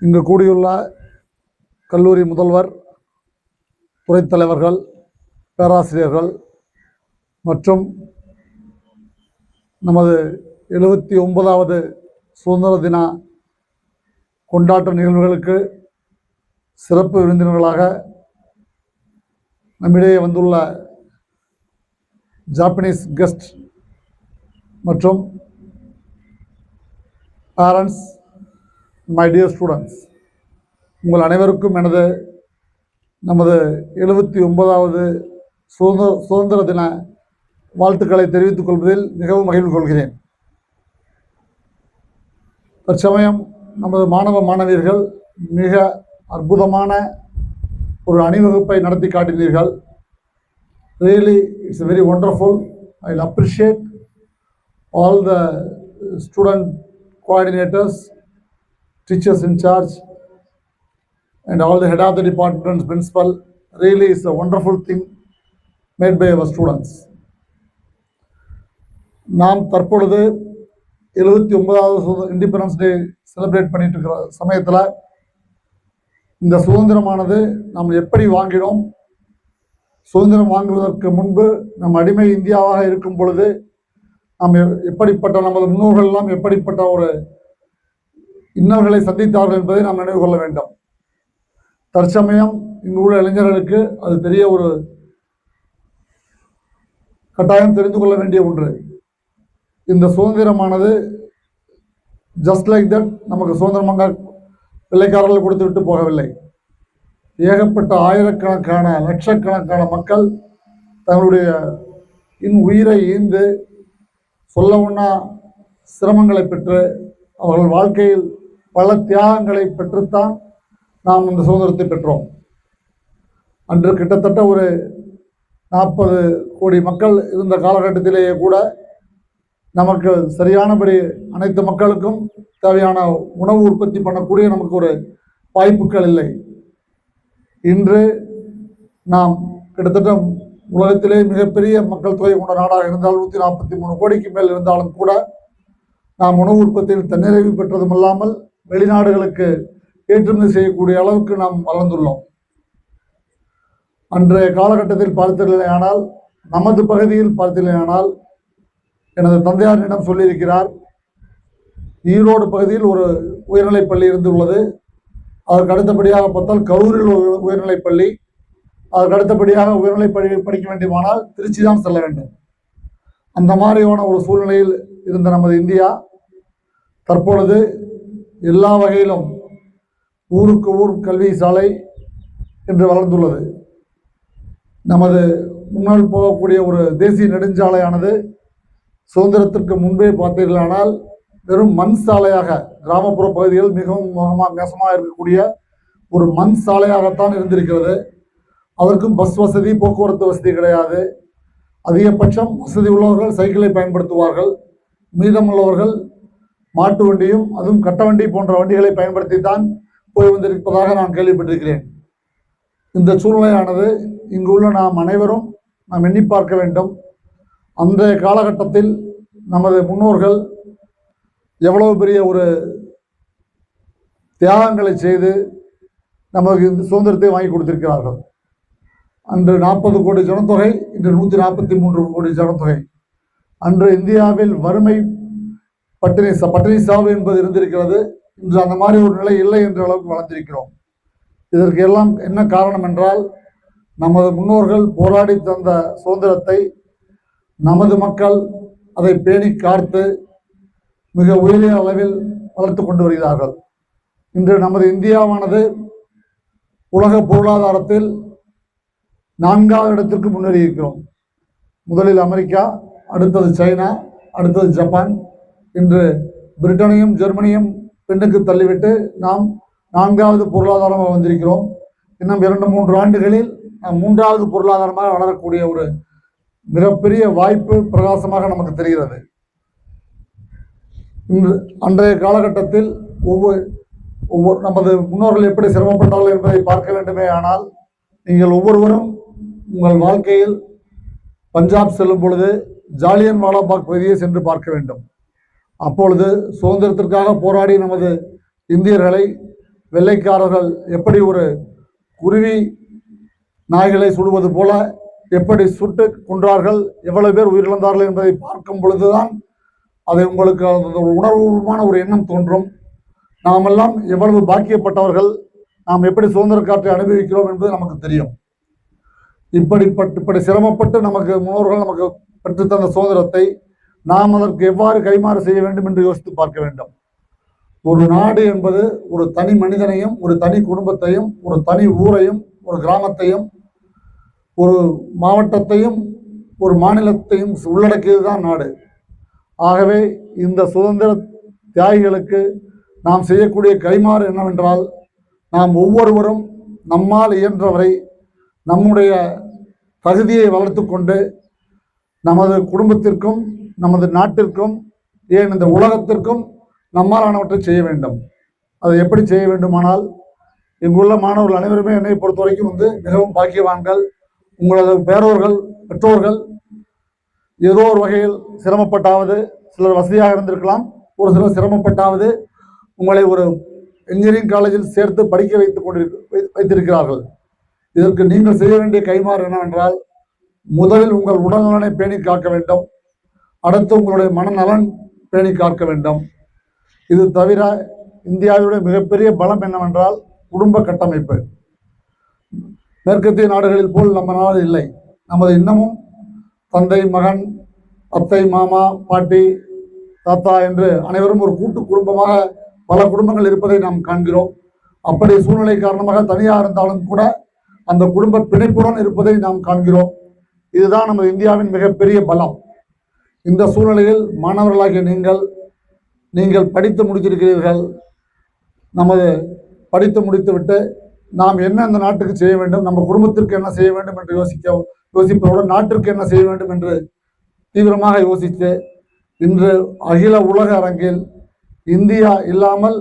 இங்கு கூடியுள்ள கல்லூரி முதல்வர், துறைத் தலைவர்கள், பேராசிரியர்கள் மற்றும் நமது 79வது சுதந்திர தின கொண்டாட்ட நிகழ்வுகளுக்கு சிறப்பு விருந்தினர்களாக நம்மிடையே வந்துள்ள ஜாப்பனீஸ் கெஸ்ட் மற்றும் பேரண்ட்ஸ், மை டியர் ஸ்டூடெண்ட்ஸ், உங்கள் அனைவருக்கும் நமது 79வது சுதந்திர தின வாழ்த்துக்களை தெரிவித்துக் கொள்வதில் மிகவும் மகிழ்வு கொள்கிறேன். தற்சமயம் நமது மாணவ மாணவியர்கள் மிக அற்புதமான ஒரு அணிவகுப்பை நடத்தி காட்டினீர்கள். Really, it's very wonderful. I'll appreciate all the student coordinators, teachers in charge, and all the head of the department, principal. Really, it's a wonderful thing made by our students. நாம் தற்பொழுது 79வது இண்டிபெண்டன்ஸ் டே செலிப்ரேட் பண்ணிட்டு இருக்கிற சமயத்தில் இந்த சுதந்திரமானது நாம் எப்படி வாங்கினோம், சுதந்திரம் வாங்குவதற்கு முன்பு நம் அடிமை இந்தியாவாக இருக்கும் பொழுது நாம் எப்படிப்பட்ட, நமது முன்னோர்கள் எல்லாம் எப்படிப்பட்ட ஒரு இன்னல்களை சந்தித்தார்கள் என்பதை நாம் நினைவு கொள்ள வேண்டும். தற்சமயம் இங்கு உள்ள இளைஞர்களுக்கு அது தெரிய ஒரு கட்டாயம் தெரிந்து கொள்ள வேண்டிய ஒன்று. இந்த சுதந்திரமானது ஜஸ்ட் லைக் தட் நமக்கு சுதந்திரமாக வெள்ளைக்காரர்கள் கொடுத்து விட்டு போகவில்லை. ஏகப்பட்ட ஆயிரக்கணக்கான லட்சக்கணக்கான மக்கள் தங்களுடைய உயிரை ஈந்து சொல்ல ஒண்ணா சிரமங்களை பெற்று அவர்கள் வாழ்க்கையில் பல தியாகங்களை பெற்றுத்தான் நாம் இந்த சுதந்திரத்தை பெற்றோம். அன்று கிட்டத்தட்ட ஒரு 40 கோடி மக்கள் இருந்த காலகட்டத்திலேயே கூட நமக்கு சரியானபடி அனைத்து மக்களுக்கும் தேவையான உணவு உற்பத்தி பண்ணக்கூடிய நமக்கு ஒரு வாய்ப்புகள் இல்லை. இன்று நாம் கிட்டத்தட்ட உலகத்திலே மிகப்பெரிய மக்கள் தொகை கொண்ட நாடாக இருந்தால் 143 கோடிக்கு மேல் இருந்தாலும் கூட நாம் உணவு உற்பத்தியில் தன்னிறைவு பெற்றதும் இல்லாமல் வெளிநாடுகளுக்கு ஏற்றுமதி செய்யக்கூடிய அளவுக்கு நாம் வளர்ந்துள்ளோம். அன்றைய காலகட்டத்தில் பார்த்தீர்களானால், நமது பகுதியில் பார்த்தீர்களானால், எனது தந்தையாரிடம் சொல்லியிருக்கிறார், ஈரோடு பகுதியில் ஒரு உயர்நிலைப் பள்ளி இருந்துள்ளது. அதற்கு அடுத்தபடியாக பார்த்தால் கரூரில் ஒரு உயர்நிலைப் பள்ளி, அதற்கு அடுத்தபடியாக உயர்நிலை படிக்க வேண்டுமானால் திருச்சி தான் செல்ல வேண்டும். அந்த மாதிரியான ஒரு சூழ்நிலையில் இருந்த நமது இந்தியா தற்பொழுது எல்லா வகையிலும் ஊருக்கு ஊர் கல்வி சாலை என்று வளர்ந்துள்ளது. நமது முன்னால் போகக்கூடிய ஒரு தேசிய நெடுஞ்சாலையானது சுதந்திரத்திற்கு முன்பே பார்த்தீர்களானால் வெறும் மண் சாலையாக, கிராமப்புற பகுதிகள் மிகவும் மோசமாக இருக்கக்கூடிய ஒரு மண் சாலையாகத்தான் இருந்திருக்கிறது. அதற்கும் பஸ் வசதி, போக்குவரத்து வசதி கிடையாது. அதிகபட்சம் வசதி உள்ளவர்கள் சைக்கிளை பயன்படுத்துவார்கள், மீதமுள்ளவர்கள் மாட்டு வண்டியும் அதுவும் கட்ட வண்டி போன்ற வண்டிகளை பயன்படுத்தித்தான் போய் வந்திருப்பதாக நான் கேள்விப்பட்டிருக்கிறேன். இந்த சூழ்நிலையானது இங்குள்ள நாம் அனைவரும் நாம் எண்ணி பார்க்க வேண்டும். அன்றைய காலகட்டத்தில் நமது முன்னோர்கள் எவ்வளவு பெரிய ஒரு தியாகங்களை செய்து நமக்கு இந்த சுதந்திரத்தை வாங்கி கொடுத்திருக்கிறார்கள். அன்று 40 கோடி ஜனத்தொகை, இன்று 143 கோடி ஜனத்தொகை. அன்று இந்தியாவில் வறுமை, பட்டினி சாவு என்பது இருந்திருக்கிறது. இன்று அந்த மாதிரி ஒரு நிலை இல்லை என்ற அளவுக்கு வளர்ந்திருக்கிறோம். இதற்கு எல்லாம் என்ன காரணம் என்றால், நமது முன்னோர்கள் போராடி தந்த சுதந்திரத்தை நமது மக்கள் அதை பேணி காத்து மிக உயரிய அளவில் வளர்த்து கொண்டு வருகிறார்கள். இன்று நமது இந்தியாவானது உலக பொருளாதாரத்தில் 4வது இடத்திற்கு முன்னேறி இருக்கிறோம். முதலில் அமெரிக்கா, அடுத்தது சைனா, அடுத்தது ஜப்பான். இன்று பிரிட்டனையும் ஜெர்மனியும் பின்னுக்கு தள்ளிவிட்டு நாம் 4வது பொருளாதாரமாக வந்திருக்கிறோம். இன்னும் 2-3 ஆண்டுகளில் நாம் 3வது பொருளாதாரமாக வளரக்கூடிய ஒரு மிகப்பெரிய வாய்ப்பு பிரகாசமாக நமக்கு தெரிகிறது. இன்று அன்றைய காலகட்டத்தில் ஒவ்வொரு நமது முன்னோர்கள் எப்படி சிரமப்பட்டார்கள் என்பதை பார்க்க வேண்டுமே. ஆனால் நீங்கள் ஒவ்வொருவரும் உங்கள் வாழ்க்கையில் பஞ்சாப் செல்லும் பொழுது ஜாலியன் வாலாபாக் பகுதியை சென்று பார்க்க வேண்டும். அப்பொழுது சுதந்திரத்திற்காக போராடி நமது இந்தியர்களை வெள்ளைக்காரர்கள் எப்படி ஒரு குருவி நாய்களை சுடுவது போல எப்படி சுட்டு கொன்றார்கள், எவ்வளவு பேர் உயிரிழந்தார்கள் என்பதை பார்க்கும் பொழுதுதான் அதை உங்களுக்கு ஒரு உணர்வுபூர்வமான ஒரு எண்ணம் தோன்றும். நாமெல்லாம் எவ்வளவு பாக்கியப்பட்டவர்கள், நாம் எப்படி சுதந்திர காற்றை அனுபவிக்கிறோம் என்பது நமக்கு தெரியும். இப்படி சிரமப்பட்டு நமக்கு முன்னோர்கள் நமக்கு பெற்றுத்தந்த சுதந்திரத்தை நாம் அதற்கு எவ்வாறு கைமாறு செய்ய வேண்டும் என்று யோசித்து பார்க்க வேண்டும். ஒரு நாடு என்பது ஒரு தனி மனிதனையும், ஒரு தனி குடும்பத்தையும், ஒரு தனி ஊரையும், ஒரு கிராமத்தையும், ஒரு மாவட்டத்தையும், ஒரு மாநிலத்தையும் உள்ளடக்கியதுதான் நாடு. ஆகவே இந்த சுதந்திர தியாகிகளுக்கு நாம் செய்யக்கூடிய கைமாறு என்னவென்றால், நாம் ஒவ்வொருவரும் நம்மால் இயன்றவரை நம்முடைய தகுதியை வளர்த்து கொண்டு நமது குடும்பத்திற்கும், நமது நாட்டிற்கும், ஏன் இந்த உலகத்திற்கும் நம்மாலானவற்றை செய்ய வேண்டும். அதை எப்படி செய்ய வேண்டுமானால், இங்குள்ள மாணவர்கள் அனைவருமே என்னை பொறுத்த வரைக்கும் மிகவும் பாக்கியவான்கள். உங்களது பெற்றோர்கள் ஏதோ ஒரு வகையில் சிரமப்பட்டாவது, சிலர் வசதியாக இருந்திருக்கலாம், ஒரு சிலர் சிரமப்பட்டாவது உங்களை ஒரு இன்ஜினியரிங் காலேஜில் சேர்த்து படிக்க வைத்திருக்கிறார்கள். இதற்கு நீங்கள் செய்ய வேண்டிய கைமாறு என்னவென்றால், முதலில் உங்கள் உடல்நலனை பேணி காக்க வேண்டும். அடுத்து உங்களுடைய மனநலன் பேணி காக்க வேண்டும். இது தவிர இந்தியாவுடைய மிகப்பெரிய பலம் என்னவென்றால் குடும்ப கட்டமைப்பு. மேற்கத்திய நாடுகளில் போல் நம்ம நாடு இல்லை. நமது இன்னமும் தந்தை, மகன், அத்தை, மாமா, பாட்டி, தாத்தா என்று அனைவரும் ஒரு கூட்டு குடும்பமாக பல குடும்பங்கள் இருப்பதை நாம் காண்கிறோம். அப்படி சூழ்நிலை காரணமாக தனியாக இருந்தாலும் கூட அந்த குடும்ப பிணைப்புடன் இருப்பதை நாம் காண்கிறோம். இதுதான் நமது இந்தியாவின் மிகப்பெரிய பலம். இந்த சூழ்நிலையில் மாணவர்களாகிய நீங்கள் படித்து முடித்திருக்கிறீர்கள். நமது படித்து முடித்துவிட்டு நாம் என்ன இந்த நாட்டுக்கு செய்ய வேண்டும், நம்ம குடும்பத்திற்கு என்ன செய்ய வேண்டும் என்று யோசிப்பதுடன் நாட்டிற்கு என்ன செய்ய வேண்டும் என்று தீவிரமாக யோசித்து, இன்று அகில உலக அரங்கில் இந்தியா இல்லாமல்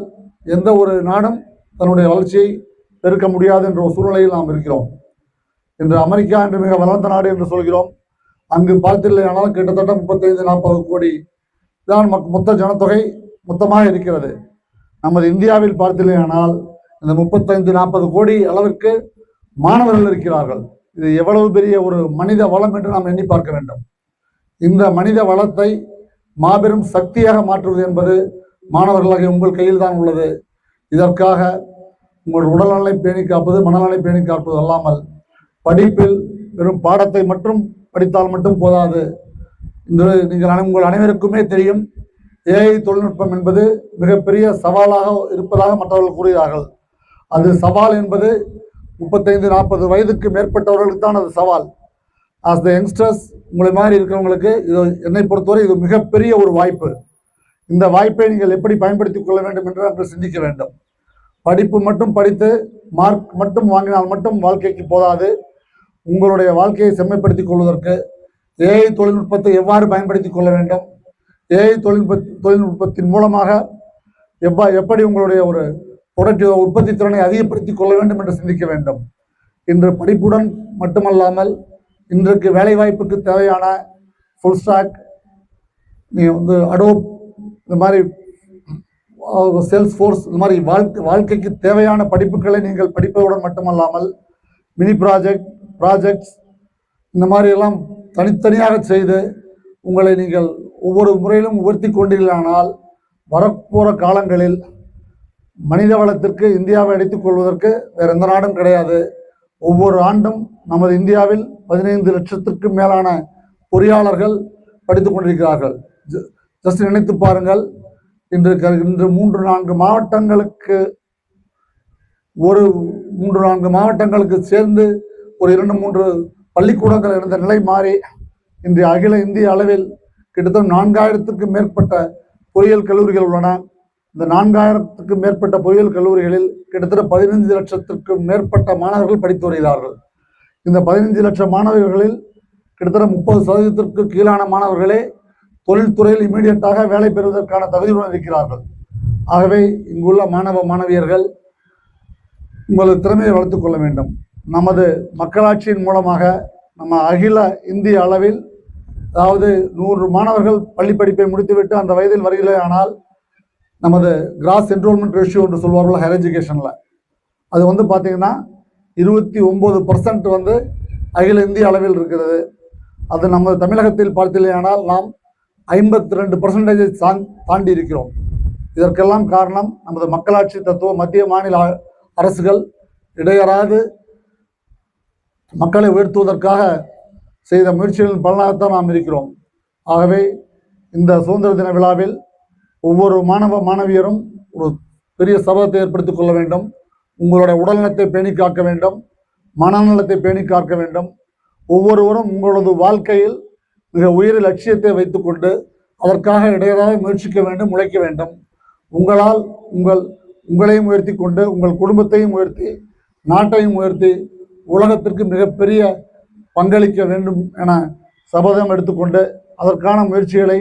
எந்த ஒரு நாடும் தன்னுடைய வளர்ச்சியை பெருக்க முடியாது என்ற ஒரு சூழ்நிலையில் நாம் இருக்கிறோம். இன்று அமெரிக்கா என்று மிக வளர்ந்த நாடு என்று சொல்கிறோம். அங்கு பார்த்தில்லையானால் கிட்டத்தட்ட 35-40 கோடி தான் மொத்த ஜனத்தொகை மொத்தமாக இருக்கிறது. நமது இந்தியாவில் பார்த்தில்லையானால் இந்த 35-40 கோடி அளவிற்கு மாணவர்கள் இருக்கிறார்கள். இது எவ்வளவு பெரிய ஒரு மனித வளம் என்று நாம் எண்ணி பார்க்க வேண்டும். இந்த மனித வளத்தை மாபெரும் சக்தியாக மாற்றுவது என்பது மாணவர்களாகிய உங்கள் கையில் தான் உள்ளது. இதற்காக உங்கள் உடல்நலை பேணி காப்பது, மனநலை பேணி காப்பது அல்லாமல் படிப்பில் வெறும் பாடத்தை மட்டும் படித்தால் மட்டும் போதாது. இன்று உங்கள் அனைவருக்குமே தெரியும், ஏஐ தொழில்நுட்பம் என்பது மிகப்பெரிய சவாலாக இருப்பதாக மற்றவர்கள் கூறுகிறார்கள். அது சவால் என்பது 35-40 வயதுக்கு மேற்பட்டவர்களுக்கு தான் அது சவால். ஆஸ் த யங்ஸ்டர்ஸ், உங்களை மாதிரி இருக்கிறவங்களுக்கு இது என்னை பொறுத்தவரை இது மிகப்பெரிய ஒரு வாய்ப்பு. இந்த வாய்ப்பை நீங்கள் எப்படி பயன்படுத்திக் கொள்ள வேண்டும் என்று நாங்கள் சிந்திக்க வேண்டும். படிப்பு மட்டும் படித்து மார்க் மட்டும் வாங்கினால் மட்டும் வாழ்க்கைக்கு போதாது. உங்களுடைய வாழ்க்கையை செம்மைப்படுத்திக் கொள்வதற்கு ஏஐ தொழில்நுட்பத்தை எவ்வாறு பயன்படுத்திக் கொள்ள வேண்டும், ஏஐ தொழில்நுட்பத்தின் மூலமாக எப்படி உங்களுடைய ஒரு ப்ரொடக்டிவ் உற்பத்தி திறனை அதிகப்படுத்திக் கொள்ள வேண்டும் என்று சிந்திக்க வேண்டும். இன்று படிப்புடன் மட்டுமல்லாமல் இன்றைக்கு வேலைவாய்ப்புக்கு தேவையான ஃபுல் ஸ்டாக், அடோப், இந்த மாதிரி சேல்ஸ் ஃபோர்ஸ், இந்த மாதிரி வாழ்க்கைக்கு தேவையான படிப்புகளை நீங்கள் படிப்பதுடன் மட்டுமல்லாமல் மினி ப்ராஜெக்ட்ஸ் இந்த மாதிரி எல்லாம் தனித்தனியாக செய்து உங்களை நீங்கள் ஒவ்வொரு முறையிலும் உயர்த்தி கொண்டீர்களானால் வரப்போகிற காலங்களில் மனித வளத்திற்கு இந்தியாவை அடித்துக் கொள்வதற்கு வேறு எந்த நாடும் கிடையாது. ஒவ்வொரு ஆண்டும் நமது இந்தியாவில் 15 லட்சத்திற்கும் மேலான பொறியாளர்கள் படித்துக் கொண்டிருக்கிறார்கள். ஜஸ்ட் நினைத்து பாருங்கள், இன்று 3-4 மாவட்டங்களுக்கு 3-4 மாவட்டங்களுக்கு சேர்ந்து ஒரு 2-3 பள்ளிக்கூடங்கள் இருந்த நிலை மாறி இன்று அகில இந்திய அளவில் கிட்டத்தட்ட 4000க்கும் மேற்பட்ட பொறியியல் கல்லூரிகள் உள்ளன. இந்த 4000க்கும் மேற்பட்ட பொறியியல் கல்லூரிகளில் கிட்டத்தட்ட 15 லட்சத்திற்கும் மேற்பட்ட மாணவர்கள் படித்து வருகிறார்கள். இந்த 15 லட்சம் மாணவர்களில் கிட்டத்தட்ட 30% கீழான மாணவர்களே தொழில்துறையில் இமீடியட்டாக வேலை பெறுவதற்கான தகுதியுடன் இருக்கிறார்கள். ஆகவே இங்குள்ள மாணவியர்கள் உங்களது திறமையை வளர்த்துக் கொள்ள வேண்டும். நமது மக்களாட்சியின் மூலமாக நம்ம அகில இந்திய அளவில், அதாவது 100 மாணவர்கள் பள்ளி படிப்பை முடித்துவிட்டு அந்த வயதில் வருகிறே ஆனால் நமது கிராஸ் என்ரோல்மெண்ட் ரேஷியோ என்று சொல்வார்கள் ஹையர் எஜுகேஷனில். அது வந்து பார்த்தீங்கன்னா 29% அகில இந்திய அளவில் இருக்கிறது. அது நமது தமிழகத்தில் பார்த்தீர்களானால் நாம் 52% தாண்டி இருக்கிறோம். இதற்கெல்லாம் காரணம் நமது மக்களாட்சி தத்துவம். மத்திய மாநில அரசுகள் இடையறாது மக்களை உயர்த்துவதற்காக செய்த முயற்சிகளின் பலனாகத்தான் நாம் இருக்கிறோம். ஆகவே இந்த சுதந்திர தின விழாவில் ஒவ்வொரு மாணவ மாணவியரும் ஒரு பெரிய சபதத்தை ஏற்படுத்திக் கொள்ள வேண்டும். உங்களுடைய உடல்நலத்தை பேணி காக்க வேண்டும், மனநலத்தை பேணி காக்க வேண்டும். ஒவ்வொருவரும் உங்களது வாழ்க்கையில் மிக உயரிய லட்சியத்தை வைத்துக்கொண்டு அதற்காக இடையறாக முயற்சிக்க வேண்டும், உழைக்க வேண்டும். உங்களால் உங்களையும் உயர்த்தி கொண்டு உங்கள் குடும்பத்தையும் உயர்த்தி நாட்டையும் உயர்த்தி உலகத்திற்கு மிகப்பெரிய பங்களிக்க வேண்டும் என சபதம் எடுத்துக்கொண்டு அதற்கான முயற்சிகளை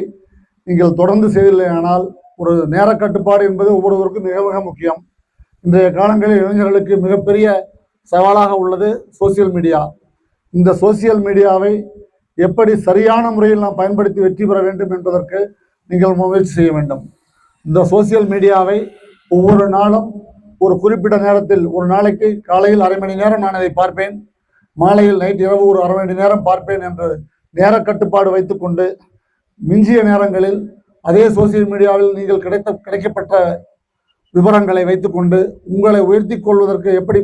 நீங்கள் தொடர்ந்து செய்தில்லையானால், ஒரு நேர கட்டுப்பாடு என்பது ஒவ்வொருவருக்கும் மிக மிக முக்கியம். இன்றைய காலங்களில் இளைஞர்களுக்கு மிகப்பெரிய சவாலாக உள்ளது சோசியல் மீடியா. இந்த சோசியல் மீடியாவை எப்படி சரியான முறையில் நாம் பயன்படுத்தி வெற்றி பெற வேண்டும் என்பதற்கு நீங்கள் முயற்சி செய்ய வேண்டும். இந்த சோசியல் மீடியாவை ஒவ்வொரு நாளும் ஒரு குறிப்பிட்ட நேரத்தில், ஒரு நாளைக்கு காலையில் அரை மணி நேரம் நான் அதை பார்ப்பேன், மாலையில் நைட் இரவு ஒரு அரை மணி நேரம் பார்ப்பேன் என்று நேர கட்டுப்பாடு வைத்துக்கொண்டு மிஞ்சிய நேரங்களில் அதே சோசியல் மீடியாவில் நீங்கள் கிடைக்கப்பட்ட விவரங்களை வைத்துக்கொண்டு உங்களை உயர்த்தி கொள்வதற்கு எப்படி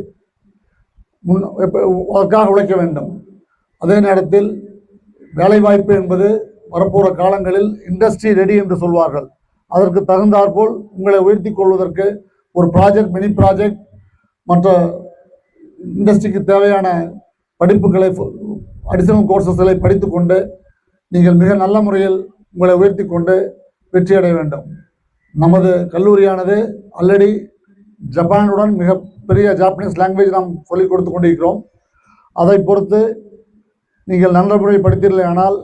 அதற்காக உழைக்க வேண்டும். அதே நேரத்தில் வேலைவாய்ப்பு என்பது வரப்போகிற காலங்களில் இண்டஸ்ட்ரி ரெடி என்று சொல்வார்கள். அதற்கு தகுந்தாற்போல் உங்களை உயர்த்தி கொள்வதற்கு ஒரு ப்ராஜெக்ட், மினி ப்ராஜெக்ட், மற்ற இண்டஸ்ட்ரிக்கு தேவையான படிப்புகளை, அடிஷனல் கோர்சஸ்களை படித்துக்கொண்டு நீங்கள் மிக நல்ல முறையில் உங்களை உயர்த்தி கொண்டு வெற்றியடைய வேண்டும். நமது கல்லூரியானது ஆல்ரெடி ஜப்பானுடன் மிகப்பெரிய ஜாப்பனீஸ் லாங்குவேஜ் நாம் சொல்லிக் கொடுத்து கொண்டிருக்கிறோம். அதை பொறுத்து நீங்கள் நல்ல முறையில் படித்தீர்களானால்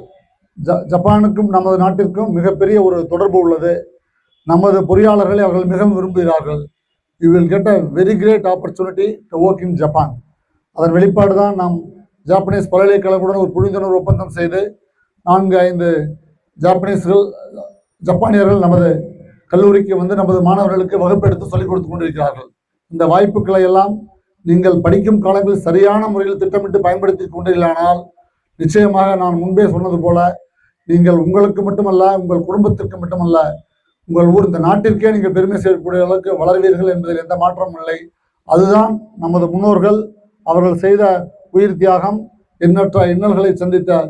ஜப்பானுக்கும் நமது நாட்டிற்கும் மிகப்பெரிய ஒரு தொடர்பு உள்ளது. நமது பொறியாளர்களை அவர்கள் மிகவும் விரும்புகிறார்கள். You will get a very great opportunity to work in Japan. அதன் வெளிப்பாடு தான் நாம் ஜாப்பனீஸ் பல்கலைக்கழகத்துடன் ஒரு புரிந்துணர்வு ஒப்பந்தம் செய்து 4-5 ஜப்பானியர்கள் நமது கல்லூரிக்கு வந்து நமது மாணவர்களுக்கு வகுப்பெடுத்து சொல்லிக் கொடுத்து கொண்டிருக்கிறார்கள். இந்த வாய்ப்புகளை எல்லாம் நீங்கள் படிக்கும் காலங்களில் சரியான முறையில் திட்டமிட்டு பயன்படுத்தி கொண்டீர்களானால் நிச்சயமாக நான் முன்பே சொன்னது போல நீங்கள் உங்களுக்கு மட்டுமல்ல, உங்கள் குடும்பத்திற்கு மட்டுமல்ல, உங்கள் ஊர், இந்த நாட்டிற்கே நீங்கள் பெருமை சேர்க்கக்கூடிய அளவுக்கு வளர்வீர்கள் என்பதில் எந்த மாற்றமும் இல்லை. அதுதான் நமது முன்னோர்கள் அவர்கள் செய்த உயிர் தியாகம், எண்ணற்ற இன்னல்களை சந்தித்த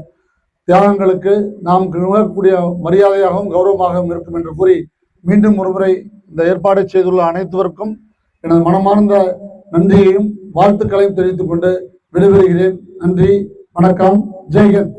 தியாகங்களுக்கு நாம் நிகழக்கூடிய மரியாதையாகவும் கௌரவமாகவும் இருக்கும் என்று கூறி மீண்டும் ஒருமுறை இந்த ஏற்பாடு செய்துள்ள அனைத்துவருக்கும் எனது மனமார்ந்த நன்றியையும் வாழ்த்துக்களையும் தெரிவித்துக் கொண்டு விடைபெறுகிறேன். நன்றி, வணக்கம், ஜெய்ஹிந்த்.